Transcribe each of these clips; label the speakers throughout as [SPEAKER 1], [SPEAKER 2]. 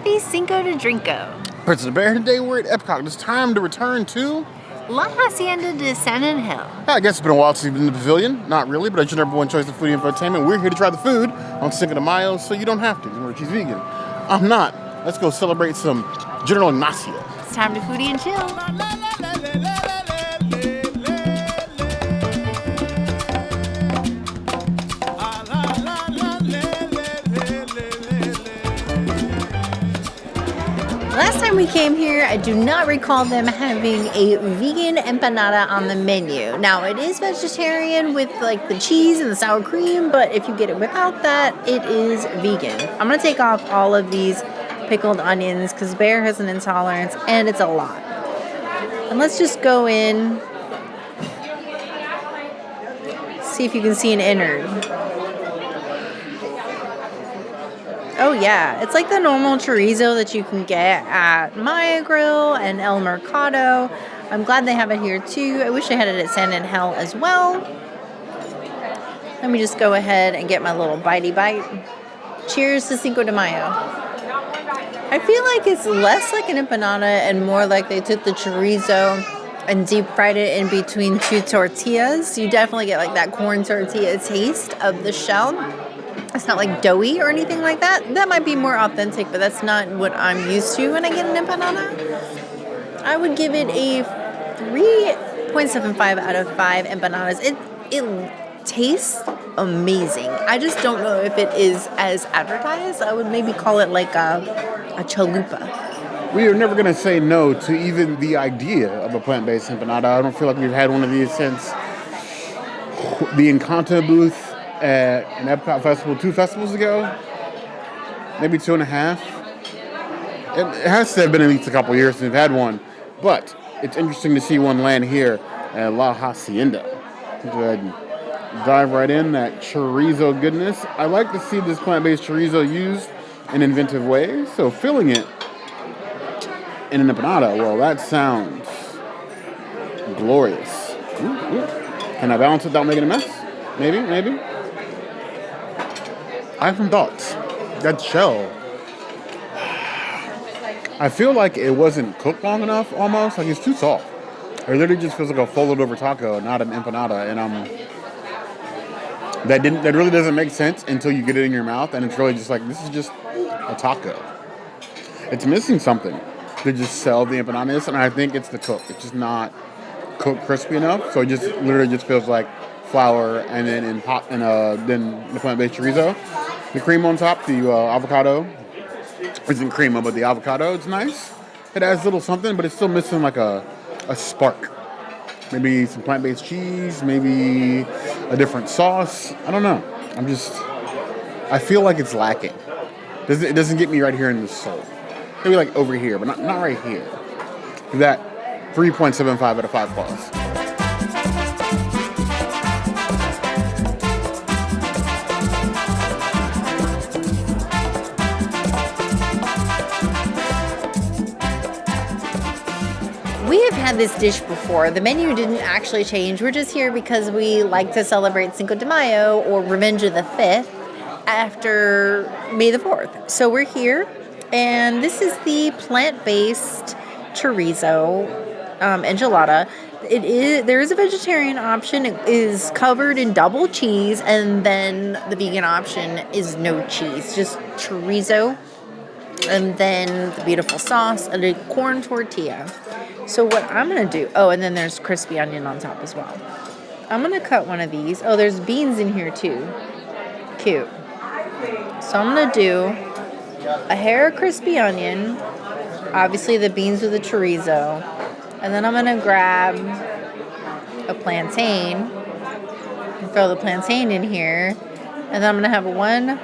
[SPEAKER 1] Happy Cinco de Drinko.
[SPEAKER 2] Prince of the Bear, today we're at Epcot. It's time to return to
[SPEAKER 1] La Hacienda de San Angel.
[SPEAKER 2] I guess it's been a while since you've been in the pavilion. Not really, but it's your number one choice of foodie infotainment. We're here to try the food on Cinco de Mayo, so you don't have to. Remember, she's vegan. I'm not. Let's go celebrate some General Ignacio.
[SPEAKER 1] It's time to foodie and chill. Last time we came here, I do not recall them having a vegan empanada on the menu. Now, it is vegetarian with like the cheese and the sour cream, but if you get it without that, it is vegan. I'm going to take off all of these pickled onions because Bear has an intolerance and it's a lot. And let's just go in, see if you can see an innard. Oh yeah, it's like the normal chorizo that you can get at Maya Grill and El Mercado. I'm glad they have it here too. I wish I had it at San Angel as well. Let me just go ahead and get my little bitey bite. Cheers to Cinco de Mayo. I feel like it's less like an empanada and more like they took the chorizo and deep fried it in between two tortillas. You definitely get like that corn tortilla taste of the shell. It's not like doughy or anything like that. That might be more authentic, but that's not what I'm used to when I get an empanada. I would give it a 3.75 out of 5 empanadas. It tastes amazing. I just don't know if it is as advertised. I would maybe call it like a chalupa.
[SPEAKER 2] We are never going to say no to even the idea of a plant-based empanada. I don't feel like we've had one of these since the Encanto booth at an Epcot festival 2 festivals ago, maybe 2.5. It has to have been at least a couple years since we've had one, but it's interesting to see one land here at La Hacienda. Go ahead and dive right in, that chorizo goodness. I like to see this plant-based chorizo used in inventive ways, so filling it in an empanada, well, that sounds glorious. Ooh, ooh. Can I balance it without making a mess? Maybe. I have some thoughts. That shell, I feel like it wasn't cooked long enough almost. Like it's too soft. It literally just feels like a folded over taco, not an empanada. And that really doesn't make sense until you get it in your mouth. And it's really just like, this is just a taco. It's missing something to just sell the empanadas. And I think it's the cook. It's just not cooked crispy enough. So it just literally just feels like flour and then then the plant-based chorizo. The cream on top, the avocado isn't cream, but the avocado is nice. It adds a little something, but it's still missing like a spark. Maybe some plant-based cheese, maybe a different sauce. I don't know. I feel like it's lacking. It doesn't get me right here in the soul. Maybe like over here, but not right here. That 3.75 out of 5 plus.
[SPEAKER 1] We have had this dish before. The menu didn't actually change. We're just here because we like to celebrate Cinco de Mayo or Revenge of the 5th after May the 4th. So we're here, and this is the plant-based chorizo enchilada. There is a vegetarian option. It is covered in double cheese, and then the vegan option is no cheese, just chorizo, and then the beautiful sauce and a corn tortilla. So what I'm going to do, and then there's crispy onion on top as well. I'm going to cut one of these. Oh, there's beans in here too. Cute. So I'm going to do a hair of crispy onion, obviously the beans with the chorizo, and then I'm going to grab a plantain and throw the plantain in here, and then I'm going to have one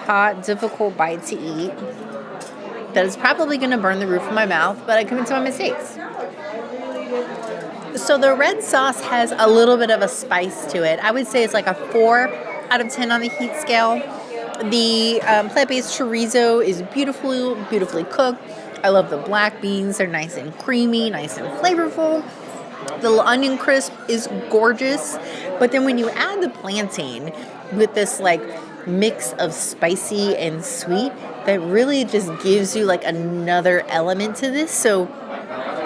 [SPEAKER 1] hot, difficult bite to eat that is probably going to burn the roof of my mouth, but I commit to my mistakes. So the red sauce has a little bit of a spice to it. I would say it's like a 4 out of 10 on the heat scale. The plant-based chorizo is beautifully cooked. I love the black beans. They're nice and creamy, nice and flavorful. The onion crisp is gorgeous. But then when you add the plantain with this like mix of spicy and sweet, that really just gives you like another element to this. So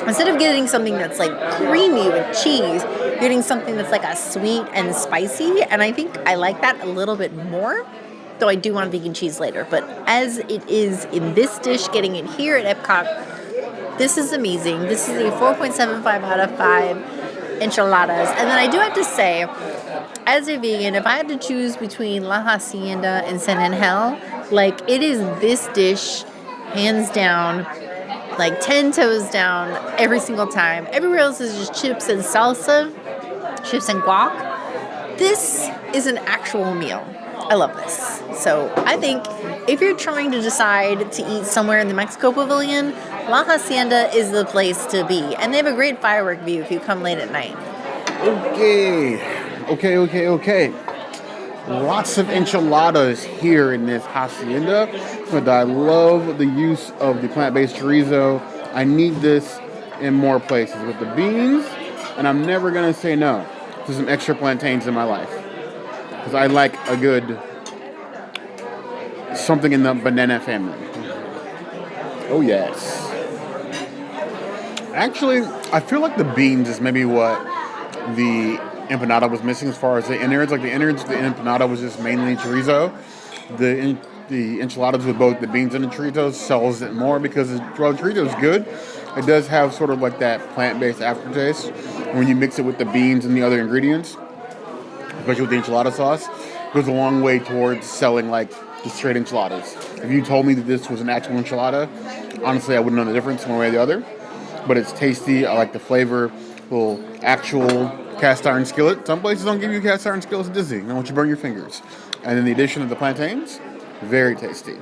[SPEAKER 1] instead of getting something that's like creamy with cheese, you're getting something that's like a sweet and spicy. And I think I like that a little bit more, though I do want vegan cheese later. But as it is in this dish, getting it here at Epcot, this is amazing. This is a 4.75 out of 5 enchiladas. And then I do have to say, as a vegan, if I had to choose between La Hacienda and San Angel, like it is this dish, hands down, like 10 toes down every single time. Everywhere else is just chips and salsa, chips and guac. This is an actual meal. I love this. So I think if you're trying to decide to eat somewhere in the Mexico Pavilion, La Hacienda is the place to be. And they have a great firework view if you come late at night.
[SPEAKER 2] Okay. Lots of enchiladas here in this hacienda, but I love the use of the plant-based chorizo. I need this in more places with the beans, and I'm never gonna say no to some extra plantains in my life, because I like a good something in the banana family. Oh yes. Actually, I feel like the beans is maybe what the empanada was missing as far as the innards. Like the innards, the empanada was just mainly chorizo. The enchiladas with both the beans and the chorizo sells it more because while the chorizo is good, it does have sort of like that plant-based aftertaste. When you mix it with the beans and the other ingredients, especially with the enchilada sauce, it goes a long way towards selling like the straight enchiladas. If you told me that this was an actual enchilada, honestly I wouldn't know the difference one way or the other. But it's tasty. I like the flavor. Little actual cast iron skillet. Some places don't give you cast iron skillets at Disney. They want you to burn your fingers. And then the addition of the plantains, very tasty.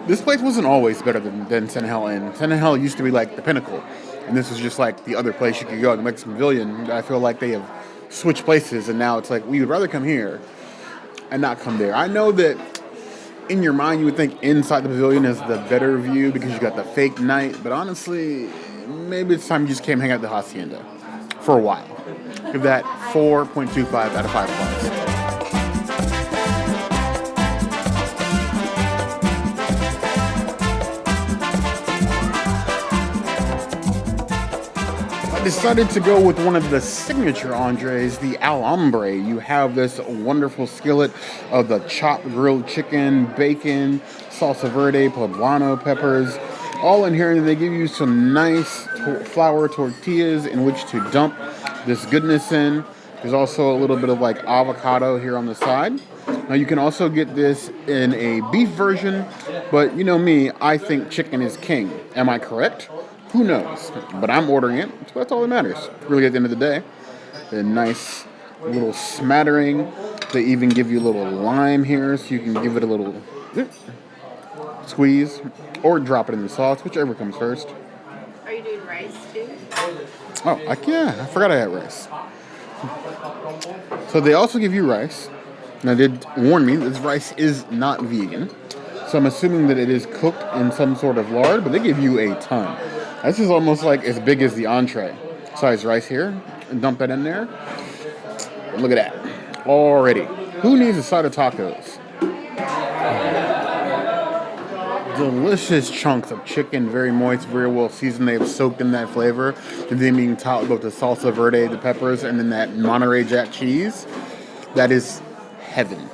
[SPEAKER 2] This place wasn't always better than San Angel Inn. San Angel used to be like the pinnacle. And this was just like the other place you could go in the Mexican Pavilion. I feel like they have switched places and now it's like we would rather come here and not come there. I know that in your mind you would think inside the pavilion is the better view because you got the fake night, but honestly, maybe it's time you just came hang out at the Hacienda for a while. Give that 4.25 out of 5 plus. I decided to go with one of the signature entrees, the Alambre. You have this wonderful skillet of the chopped grilled chicken, bacon, salsa verde, poblano peppers, all in here, and they give you some nice flour tortillas in which to dump this goodness in. There's also a little bit of like avocado here on the side. Now you can also get this in a beef version, but you know me, I think chicken is king. Am I correct? Who knows? But I'm ordering it, so that's all that matters. Really, at the end of the day, a nice little smattering. They even give you a little lime here, so you can give it a little squeeze, or drop it in the sauce, whichever comes first.
[SPEAKER 1] Are you doing rice too?
[SPEAKER 2] Oh, I forgot I had rice. So they also give you rice. And they did warn me this rice is not vegan. So I'm assuming that it is cooked in some sort of lard, but they give you a ton. This is almost like as big as the entree size rice here. And dump that in there. And look at that. Already. Who needs a side of tacos? Delicious chunks of chicken, very moist, very well seasoned. They have soaked in that flavor. And then being topped with the salsa verde, the peppers, and then that Monterey Jack cheese. That is heaven.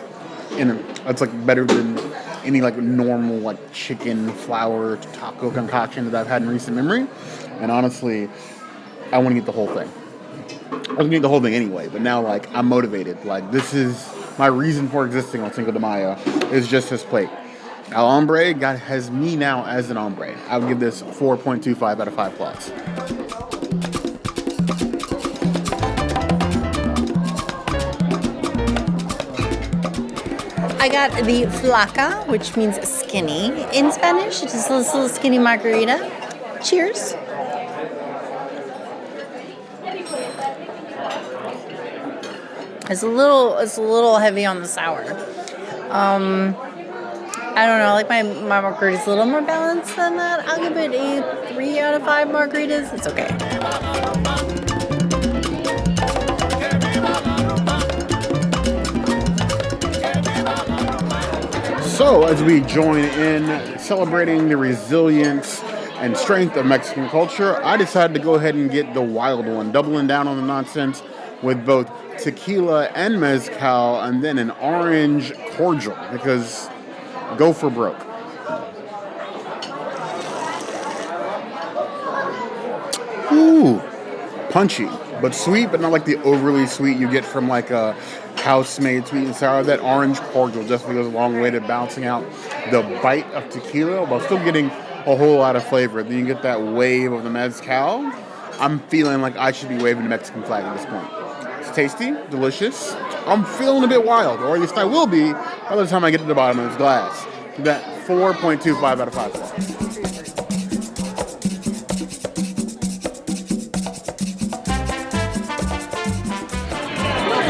[SPEAKER 2] And that's like better than any like normal like chicken flour taco concoction that I've had in recent memory. And honestly, I want to get the whole thing. I was going to eat the whole thing anyway, but now like I'm motivated. Like this is my reason for existing on Cinco de Mayo is just this plate. Alambre has me now as an ombre. I would give this 4.25 out of 5 plus.
[SPEAKER 1] I got the Flaca, which means skinny in Spanish. It's this little skinny margarita. Cheers. It's a little heavy on the sour. I don't know, like my margarita's a little more balanced than that. I'll give it a 3 out of 5 margaritas. It's okay.
[SPEAKER 2] So So, as we join in celebrating the resilience and strength of Mexican culture, I decided to go ahead and get the wild one, doubling down on the nonsense with both tequila and mezcal, and then an orange cordial, because go for broke. Ooh, punchy, but sweet, but not like the overly sweet you get from like a house-made sweet and sour. That orange cordial definitely goes a long way to balancing out the bite of tequila while still getting a whole lot of flavor. Then you get that wave of the mezcal. I'm feeling like I should be waving the Mexican flag at this point. It's tasty, delicious. I'm feeling a bit wild, or at least I will be by the time I get to the bottom of this glass. That 4.25 out of 5 stars.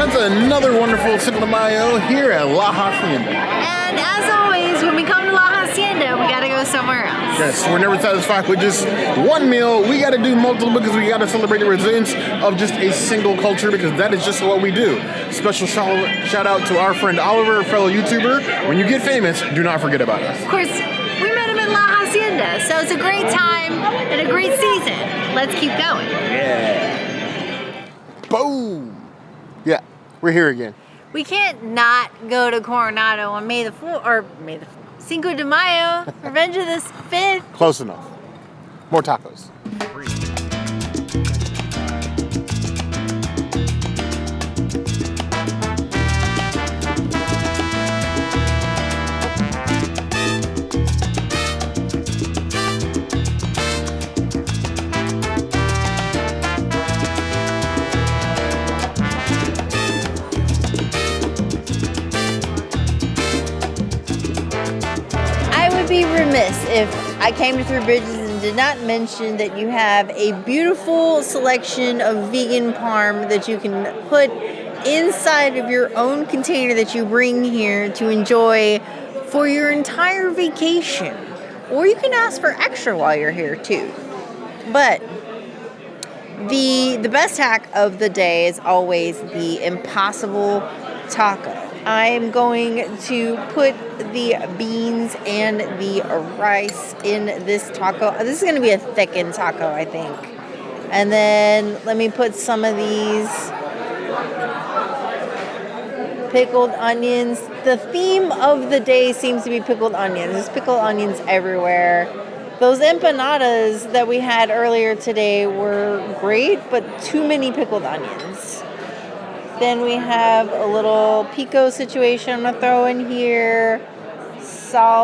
[SPEAKER 2] That's another wonderful Cinco de Mayo here at La Hacienda.
[SPEAKER 1] And as always, when we come to La Hacienda, we gotta go somewhere else.
[SPEAKER 2] Yes, we're never satisfied with just one meal. We gotta do multiple because we gotta celebrate the resilience of just a single culture, because that is just what we do. Special shout out to our friend Oliver, fellow YouTuber. When you get famous, do not forget about us.
[SPEAKER 1] Of course, we met him at La Hacienda, so it's a great time and a great season. Let's keep going.
[SPEAKER 2] Yeah. Boom. Yeah, we're here again.
[SPEAKER 1] We can't not go to Coronado on Cinco de Mayo, Revenge of the 5th.
[SPEAKER 2] Close enough. More tacos.
[SPEAKER 1] Be remiss if I came to Three Bridges and did not mention that you have a beautiful selection of vegan parm that you can put inside of your own container that you bring here to enjoy for your entire vacation. Or you can ask for extra while you're here too. But the best hack of the day is always the Impossible Taco. I'm going to put the beans and the rice in this taco. This is going to be a thickened taco, I think. And then let me put some of these pickled onions. The theme of the day seems to be pickled onions. There's pickled onions everywhere. Those empanadas that we had earlier today were great, but too many pickled onions. Then we have a little pico situation I'm going to throw in here. Salsa.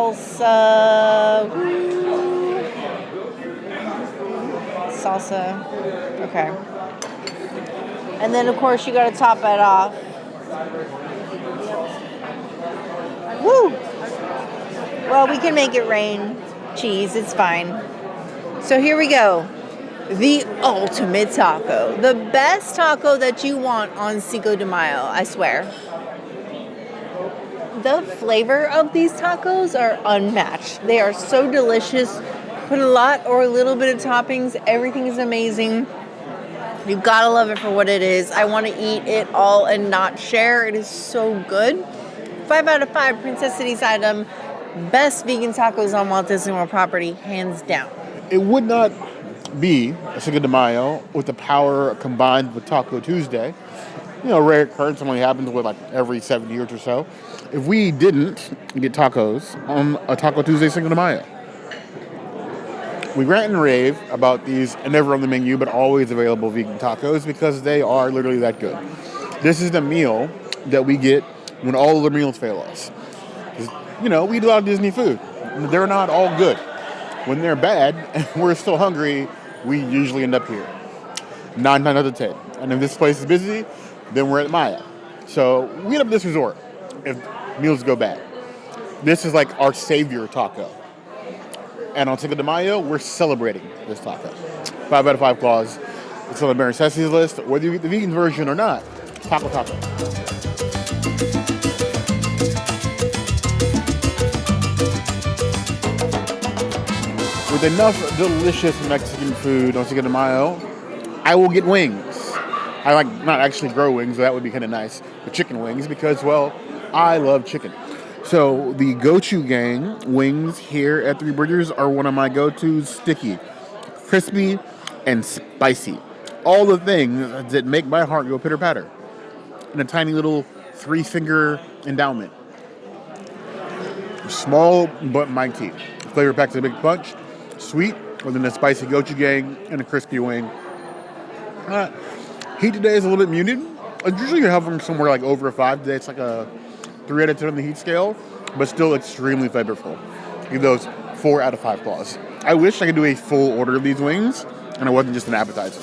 [SPEAKER 1] Salsa. Okay. And then, of course, you got to top it off. Woo! Well, we can make it rain. Cheese, it's fine. So here we go. The ultimate taco. The best taco that you want on Cinco de Mayo, I swear. The flavor of these tacos are unmatched. They are so delicious. Put a lot or a little bit of toppings. Everything is amazing. You gotta love it for what it is. I want to eat it all and not share. It is so good. 5 out of 5 Princess City's item. Best vegan tacos on Walt Disney World property, hands down.
[SPEAKER 2] It would not be a Cinco de Mayo with the power combined with Taco Tuesday. You know, rare occurrence only happens with like every 7 years or so. If we didn't get tacos on a Taco Tuesday Cinco de Mayo. We rant and rave about these never on the menu but always available vegan tacos because they are literally that good. This is the meal that we get when all other meals fail us. You know, we eat a lot of Disney food. They're not all good. When they're bad and we're still hungry, we usually end up here. 9 times out of 10. And if this place is busy, then we're at Maya. So we end up at this resort if meals go bad. This is like our savior taco. And on Cinco de Mayo, we're celebrating this taco. 5 out of 5 claws. It's on the Baron Ceci's list. Whether you get the vegan version or not, taco. With enough delicious Mexican food on Cinco de Mayo, I will get wings. I like not actually grow wings, so that would be kind of nice. The chicken wings, because, well, I love chicken. So the gochujang wings here at Three Bridges are one of my go-tos. Sticky, crispy, and spicy. All the things that make my heart go pitter-patter. In a tiny little 3-finger endowment. Small but mighty. Flavor packs a big punch. Sweet, and then a spicy gochujang and a crispy wing. Heat today is a little bit muted. I usually have them somewhere like over a 5. Today it's like a 3 out of 10 on the heat scale, but still extremely flavorful. Give those 4 out of 5 claws. I wish I could do a full order of these wings, and it wasn't just an appetizer.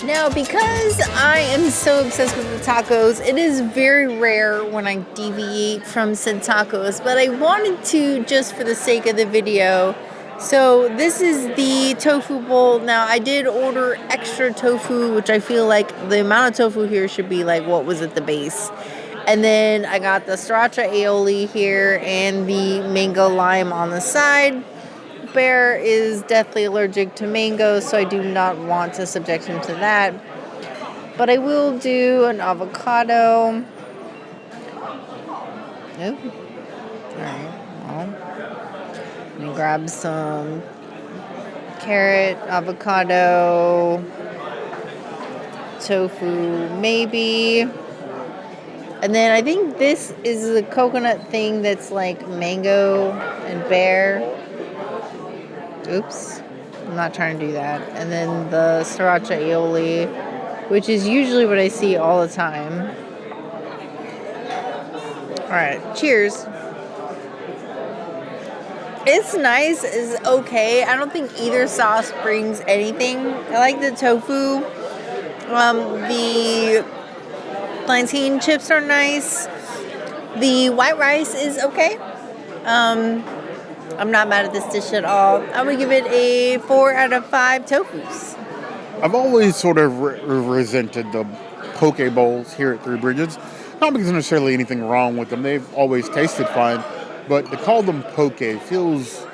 [SPEAKER 1] Now, because I am so obsessed with the tacos, it is very rare when I deviate from said tacos, but I wanted to just for the sake of the video. So this is the tofu bowl. Now, I did order extra tofu, which I feel like the amount of tofu here should be like what was at the base. And then I got the sriracha aioli here and the mango lime on the side. Bear is deathly allergic to mango, so I do not want to subject him to that. But I will do an avocado. Oh, all right. Well, let me grab some carrot, avocado, tofu, maybe. And then I think this is the coconut thing that's like mango and bear. Oops, I'm not trying to do that. And then the sriracha aioli, which is usually what I see all the time. All right, cheers. It's nice, it's okay. I don't think either sauce brings anything. I like the tofu. The plantain chips are nice. The white rice is okay. I'm not mad at this dish at all. I'm going to give it a 4 out of 5 tofus.
[SPEAKER 2] I've always sort of resented the poke bowls here at Three Bridges. Not because there's necessarily anything wrong with them. They've always tasted fine. But to call them poke feels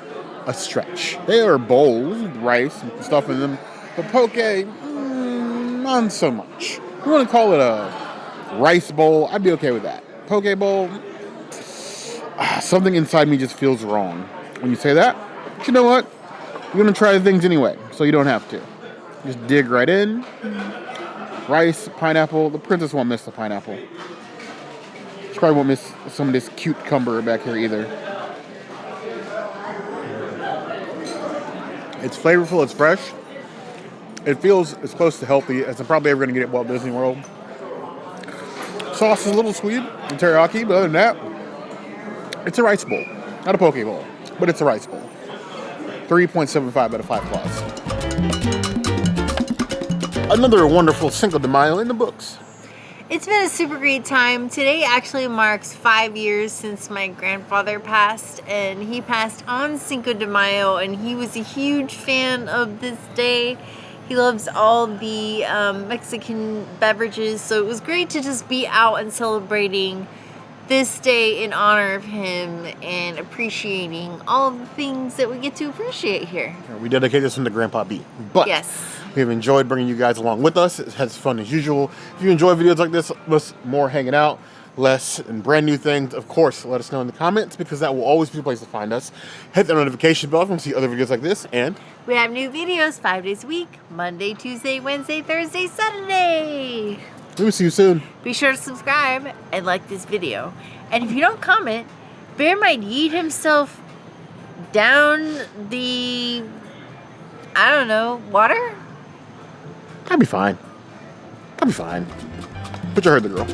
[SPEAKER 2] a stretch. They are bowls with rice and stuff in them. But poke, not so much. If you want to call it a rice bowl, I'd be okay with that. Poke bowl, something inside me just feels wrong when you say that. But you know what? You're going to try things anyway, so you don't have to. Just dig right in. Rice, pineapple. The princess won't miss the pineapple. She probably won't miss some of this cute cucumber back here either. It's flavorful, it's fresh. It feels as close to healthy as I'm probably ever going to get at Walt Disney World. Sauce is a little sweet and teriyaki, but other than that, it's a rice bowl. Not a poke bowl, but it's a rice bowl. 3.75 out of 5 claws. Another wonderful Cinco de Mayo in the books.
[SPEAKER 1] It's been a super great time. Today actually marks 5 years since my grandfather passed, and he passed on Cinco de Mayo, and he was a huge fan of this day. He loves all the Mexican beverages, so it was great to just be out and celebrating this day in honor of him and appreciating all the things that we get to appreciate here.
[SPEAKER 2] We dedicate this one to Grandpa B. But
[SPEAKER 1] yes,
[SPEAKER 2] we've enjoyed bringing you guys along with us. It has fun as usual. If you enjoy videos like this, less more hanging out, less and brand new things, of course, let us know in the comments, because that will always be a place to find us. Hit the notification bell to see other videos like this, and
[SPEAKER 1] we have new videos 5 days a week: Monday, Tuesday, Wednesday, Thursday, Saturday.
[SPEAKER 2] we will see you soon.
[SPEAKER 1] Be sure to subscribe and like this video. And if you don't comment, Bear might yeet himself down the, I don't know, water?
[SPEAKER 2] I'll be fine. I'll be fine. But you heard the girl.